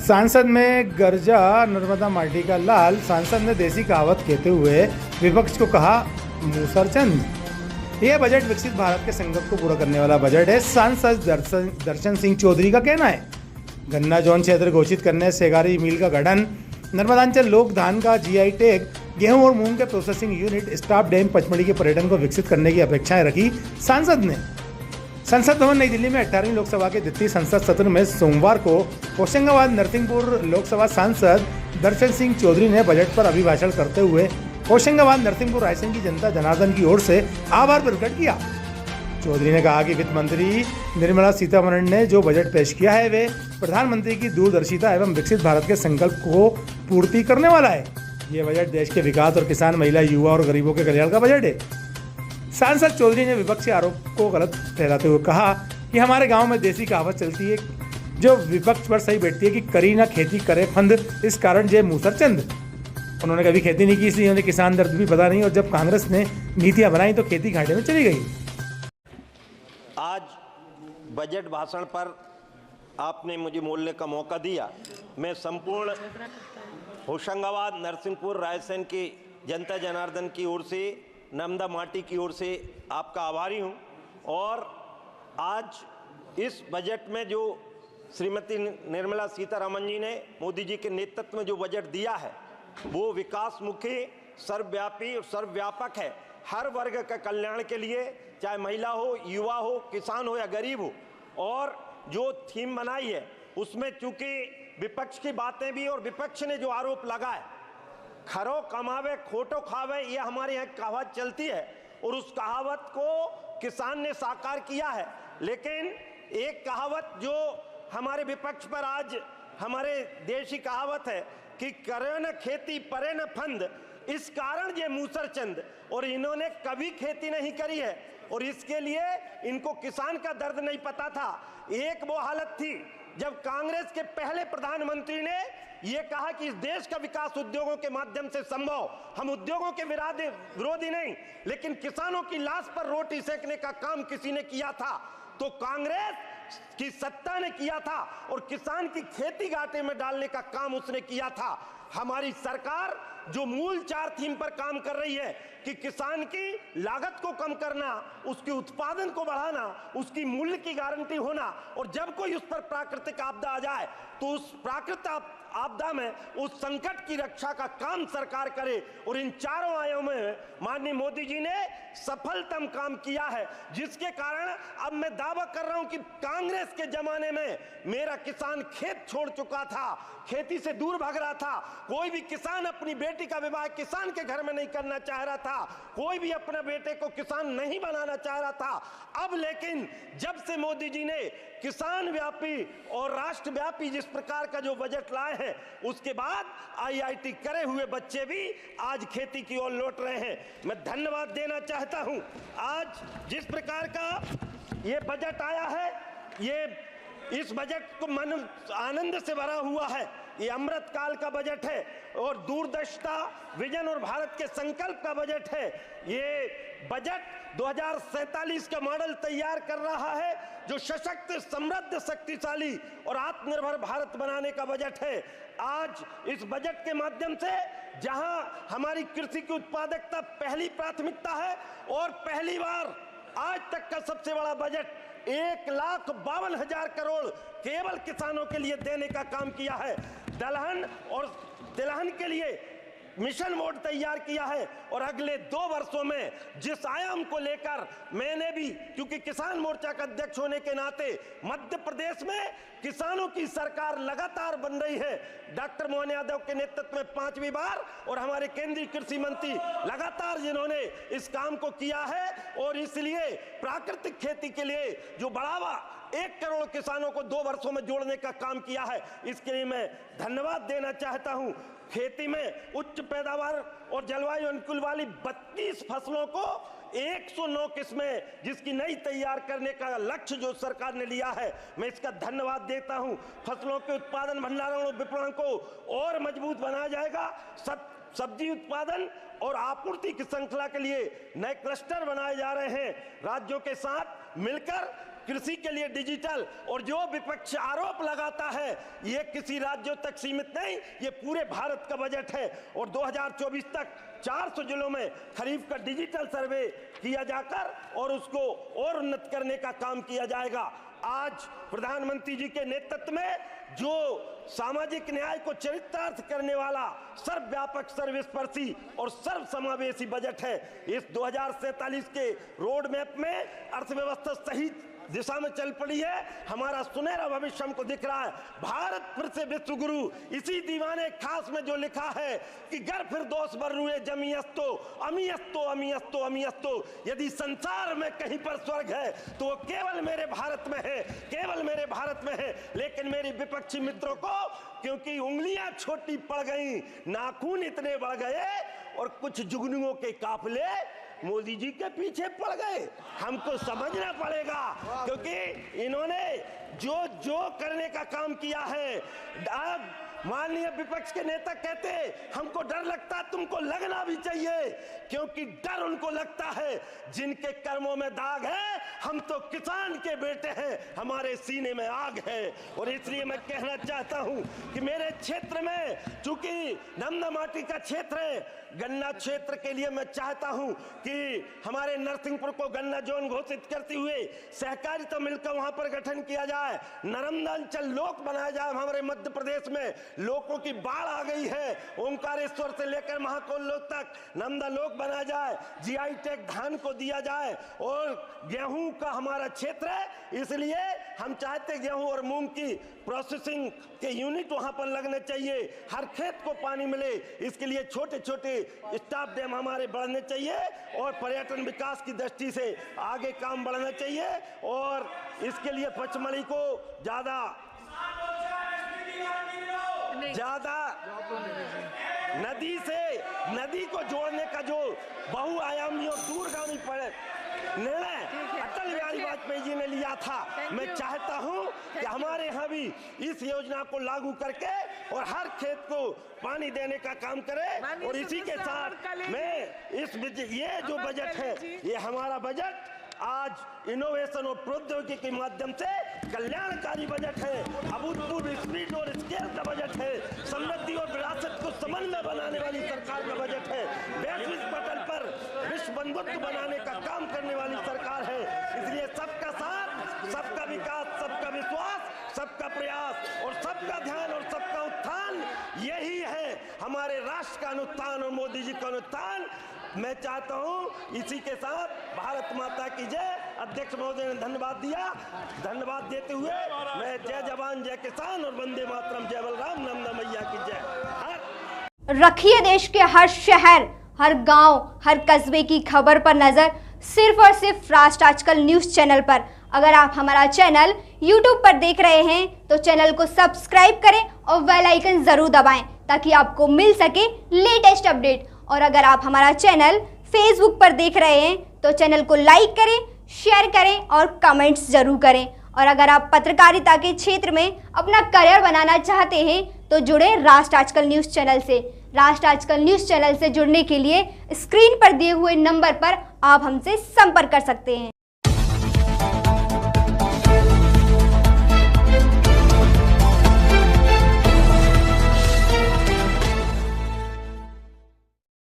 सांसद में गर्जा नर्मदा माटी का लाल। सांसद ने देसी कहावत कहते हुए विपक्ष को कहा मूसरचंद। यह बजट विकसित भारत के संकल्प को पूरा करने वाला बजट है, सांसद दर्शन सिंह चौधरी का कहना है। गन्ना जोन क्षेत्र घोषित करने, सहकारी मिल का गठन, नर्मदांचल लोक धान का जीआई टैग, गेहूं और मूंग के processing unit, staff dam, Pachmarhi के पर्यटन को विकसित करने की अपेक्षाएं रखी सांसद ने। संसद भवन नई दिल्ली में 18वीं लोकसभा के द्वितीय संसद सत्र में सोमवार को होशंगाबाद नरसिंहपुर लोकसभा सांसद दर्शन सिंह चौधरी ने बजट पर अभिभाषण करते हुए होशंगाबाद नरसिंहपुर रायसेन की जनता जनार्दन की ओर से आभार प्रकट किया। चौधरी ने कहा कि वित्त मंत्री निर्मला सीतारमण ने जो बजट पेश किया है वे प्रधानमंत्री की दूरदर्शिता एवं विकसित भारत के संकल्प को पूर्ति करने वाला है। ये बजट देश के विकास और किसान, महिला, युवा और गरीबों के कल्याण का बजट है। सांसद चौधरी ने विपक्षी आरोप को गलत ठहराते हुए कहा कि हमारे गांव में देसी कहावत चलती है जो विपक्ष पर सही बैठती है कि करी ना खेती करे फंद, इस कारण जय मूसरचंद। उन्होंने कभी खेती नहीं की, इसलिए उन्हें किसान दर्द भी पता नहीं, और जब कांग्रेस ने नीतियां बनाई तो खेती घाटे में चली गई। आज बजट भाषण पर आपने मुझे बोलने का मौका दिया। मैं संपूर्ण होशंगाबाद नरसिंहपुर रायसेन की जनता जनार्दन की ओर से, नर्मदा माटी की ओर से आपका आभारी हूं। और आज इस बजट में जो श्रीमती निर्मला सीतारमण जी ने मोदी जी के नेतृत्व में जो बजट दिया है वो विकासमुखी, सर्वव्यापी और सर्वव्यापक है। हर वर्ग के कल्याण के लिए, चाहे महिला हो, युवा हो, किसान हो या गरीब हो। और जो थीम बनाई है उसमें चूंकि विपक्ष की बातें भी, और विपक्ष ने जो आरोप लगाए खरो कमावे खोटो खावे, ये हमारे यहाँ कहावत चलती है और उस कहावत को किसान ने साकार किया है। लेकिन एक कहावत जो हमारे विपक्ष पर आज हमारे देश की कहावत है कि करे न खेती परे न फंद, इस कारण ये मूसरचंद, और इन्होंने कभी खेती नहीं करी है और इसके लिए इनको किसान का दर्द नहीं पता था। एक वो हालत थी जब कांग्रेस के पहले प्रधानमंत्री ने ये कहा कि इस देश का विकास उद्योगों के माध्यम से संभव। हम उद्योगों के विरोधी नहीं, लेकिन किसानों की लाश पर रोटी सेकने का काम किसी ने किया था तो कांग्रेस की सत्ता ने किया था, और किसान की खेती घाटे में डालने का काम उसने किया था। हमारी सरकार जो मूल 4 थीम पर काम कर रही है कि किसान की लागत को कम करना, उसके उत्पादन को बढ़ाना, उसकी मूल्य की गारंटी होना, और जब कोई उस पर प्राकृतिक आपदा आ जाए तो उस प्राकृतिक आपदा में उस संकट की रक्षा का काम सरकार करे। और इन चारों आयामों में माननीय मोदी जी ने सफलतम काम किया है, जिसके कारण अब मैं दावा कर रहा हूं कि कांग्रेस के जमाने में मेरा किसान खेत छोड़ चुका था, खेती से दूर भाग रहा था। कोई भी किसान अपनी बेटी का विवाह किसान के घर में नहीं करना चाह रहा था, कोई भी अपने बेटे को किसान नहीं बनाना चाह रहा था। अब लेकिन जब से मोदी जी ने किसान व्यापी और राष्ट्रव्यापी जिस प्रकार का जो बजट लाए हैं, उसके बाद आईआईटी करे हुए बच्चे भी आज खेती की ओर लौट रहे हैं। मैं धन्यवाद देना चाहता हूं। आज जिस प्रकार का ये बजट आया है, ये इस बजट को मन आनंद से भरा हुआ है। ये अमृत काल का बजट है और दूरदर्शिता, विजन और भारत के संकल्प का बजट है। ये बजट 2047 का मॉडल तैयार कर रहा है जो सशक्त, समृद्ध, शक्तिशाली और आत्मनिर्भर भारत बनाने का बजट है। आज इस बजट के माध्यम से जहां हमारी कृषि की उत्पादकता पहली प्राथमिकता है, और पहली बार आज तक का सबसे बड़ा बजट 1,52,000 करोड़ केवल किसानों के लिए देने का काम किया है। दलहन और तिलहन के लिए मिशन मोड तैयार किया है, और अगले 2 वर्षों में जिस आयाम को लेकर मैंने भी, क्योंकि किसान मोर्चा का अध्यक्ष होने के नाते, मध्य प्रदेश में किसानों की सरकार लगातार बन रही है। डॉक्टर मोहन यादव के नेतृत्व में 5वीं बार, और हमारे केंद्रीय कृषि मंत्री लगातार जिन्होंने इस काम को किया है, और इसलिए प्राकृतिक खेती के लिए जो बढ़ावा 1 करोड़ किसानों को 2 वर्षों में जोड़ने का काम किया है, इसके लिए मैं धन्यवाद देना चाहता हूं। खेती में उच्च पैदावार और जलवायु अनुकूल वाली 32 फसलों को 109 किस्में जिसकी नई तैयार करने का लक्ष्य जो सरकार ने लिया है, मैं इसका धन्यवाद देता हूं। फसलों के उत्पादन, भंडारण और विपणन को और मजबूत बनाया जाएगा। सब्जी उत्पादन और आपूर्ति की श्रृंखला के लिए नए क्लस्टर बनाए जा रहे हैं। राज्यों के साथ मिलकर कृषि के लिए डिजिटल, और जो विपक्ष आरोप लगाता है ये किसी राज्यों तक सीमित नहीं, ये पूरे भारत का बजट है। और 2024 तक 400 जिलों में खरीफ का डिजिटल सर्वे किया जाकर और उसको और उन्नत करने का काम किया जाएगा। आज प्रधानमंत्री जी के नेतृत्व में जो सामाजिक न्याय को चरितार्थ करने वाला सर्वव्यापक, सर्वस्पर्शी और सर्व समावेशी बजट है। इस 2047 के रोड मैप में अर्थव्यवस्था सही दिशा में चल पड़ी है। हमारा सुनहरा भविष्य हमको दिख रहा है। भारत फिर से विश्व गुरु, इसी दीवाने खास में जो लिखा है कि घर फिर दोष बर रुए जमीयस्तो अमीयस्तो अमीयस्तो अमीयस्तो। यदि संसार में कहीं पर स्वर्ग है तो वो केवल मेरे भारत में है, केवल मेरे भारत में है। लेकिन मेरी विपक्षी मित्रों को क्योंकि उंगलियां छोटी पड़ गई, नाखून इतने बढ़ गए और कुछ जुगनुओं के काफिले मोदी जी के पीछे पड़ गए, हमको समझना पड़ेगा। क्योंकि इन्होंने जो करने का काम किया है, अब माननीय विपक्ष के नेता कहते हमको डर लगता, तुमको लगना भी चाहिए, क्योंकि डर उनको लगता है जिनके कर्मों में दाग है। हम तो किसान के बेटे हैं, हमारे सीने में आग है। और इसलिए मैं कहना चाहता हूं कि मेरे क्षेत्र में, चूंकि नमदा माटी का क्षेत्र है, गन्ना क्षेत्र के लिए मैं चाहता हूं कि हमारे नरसिंहपुर को गन्ना जोन घोषित करते हुए सहकारिता मिलकर वहां पर गठन किया जाए, नर्मदांचल लोक बनाया जाए। हमारे मध्य प्रदेश में लोगों की बाढ़ आ गई है, ओंकारेश्वर से लेकर महाकोल लोक तक नर्मदा लोक बनाया जाए, जीआई टैग धान को दिया जाए। और गेहूं का हमारा क्षेत्र है, इसलिए हम चाहते गेहूं और मूंग की प्रोसेसिंग के यूनिट वहां पर लगने चाहिए, हर खेत को पानी मिले। इसके लिए छोटे छोटे स्टाफ डैम हमारे बढ़ने चाहिए और पर्यटन विकास की दृष्टि से आगे काम बढ़ना चाहिए। और इसके लिए पचमढ़ी को ज्यादा नदी को जोड़ने का जो बहुआयामी और दूरगामी निर्णय अटल बिहारी वाजपेयी जी ने लिया था, मैं चाहता हूं कि हमारे यहाँ भी इस योजना को लागू करके और हर खेत को पानी देने का काम करें। और इसी के साथ मैं ये जो बजट है, ये हमारा बजट आज इनोवेशन और प्रौद्योगिकी के माध्यम से कल्याणकारी बजट है, अभूतपूर्व स्पीड और स्केल का बजट है, समृद्धि और विरासत को समन्वय बनाने वाली सरकार का बजट है, वैश्विक पटल पर विश्व बंधुत्व बनाने का काम करने वाली सरकार है। इसलिए सबका साथ, सबका विकास, सबका विश्वास, सबका प्रयास और सबका ध्यान और सबका उत्थान, यही है हमारे राष्ट्र का अनुत्थान और मोदी जी का अनुत्थान। मैं चाहता हूं इसी के साथ भारत माता की जय। अध्यक्ष महोदय ने धन्यवाद दिया, धन्यवाद देते हुए मैं जय जवान जय किसान और वंदे मातरम जय बलराम नंदा मैया की जय। रखिए देश के हर शहर, हर गांव, हर कस्बे की खबर पर नजर, सिर्फ और सिर्फ राष्ट्र आजकल न्यूज चैनल पर। अगर आप हमारा चैनल YouTube पर देख रहे हैं तो चैनल को सब्सक्राइब करें और बेल आइकन जरूर दबाएं ताकि आपको मिल सके लेटेस्ट अपडेट। और अगर आप हमारा चैनल Facebook पर देख रहे हैं तो चैनल को लाइक करें, शेयर करें और कमेंट्स जरूर करें। और अगर आप पत्रकारिता के क्षेत्र में अपना करियर बनाना चाहते हैं तो जुड़े राष्ट्र आजकल न्यूज़ चैनल से। राष्ट्र आजकल न्यूज़ चैनल से जुड़ने के लिए स्क्रीन पर दिए हुए नंबर पर आप हमसे संपर्क कर सकते हैं।